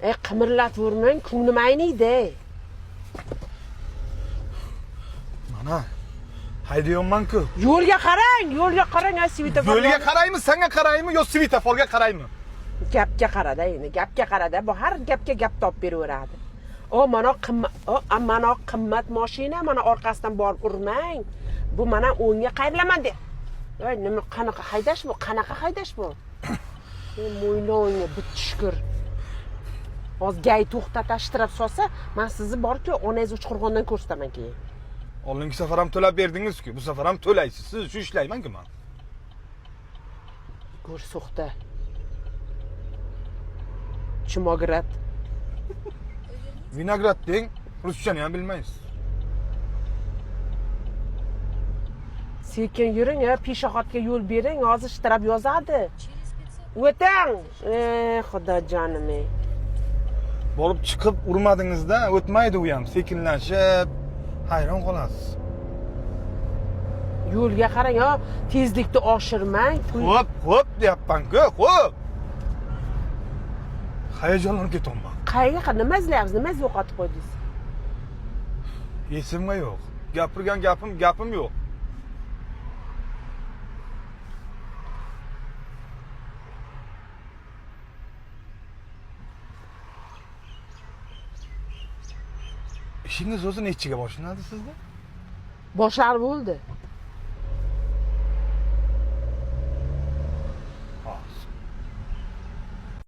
Qimirlatvermang, ko'nglim ayniydi. Mana haydayapman-ku. Yo'lga qarang, svetofor. Yo'lga qaraymi, senga qaraymi yo svetoforga qaraymi? Gapga qarada endi, gapga qarada. Bu har gapga gap topib beraveradi. Mana qimmat mashina, mana orqasidan borib urmang. Bu mana o'ngga qayrilaman de. Voy, nima qanaqa haydash bu? Qanaqa haydash bu? Mo'ylovingga bitishkur. Hozir gay to'xtatashtirib solsa, men sizni borku onangiz Uchqurg'ondan ko'rsataman keyin. Oldingi safar ham to'lab berdingiz-ku, bu safar ham to'laysiz. Siz shu ishlayman-ku men. Ko'rsoqda. Chimograt. Vinograd deng, ruschani ham bilmaysiz. Sekin yuring, peshoxotga yo'l bering, hozir shtrab yozadi. O'tang. Xudojonim. Bo'lib chiqib urmadingizda, o'tmaydi u ham, sekinlashib, hayron qolasiz. Yo'lga qarang, tezlikni oshirmang. Xo'p, deyapman-ku, xo'p. Hayajonlanib ketyapman. Qayerga nima izlayapsiz? Nima yo'qotib qo'ydingiz? Esimga yo'q. Gapirgan gapim yo'q. Ishingiz o'zi nechiga boshlanadi sizda? Boshlar bo'ldi.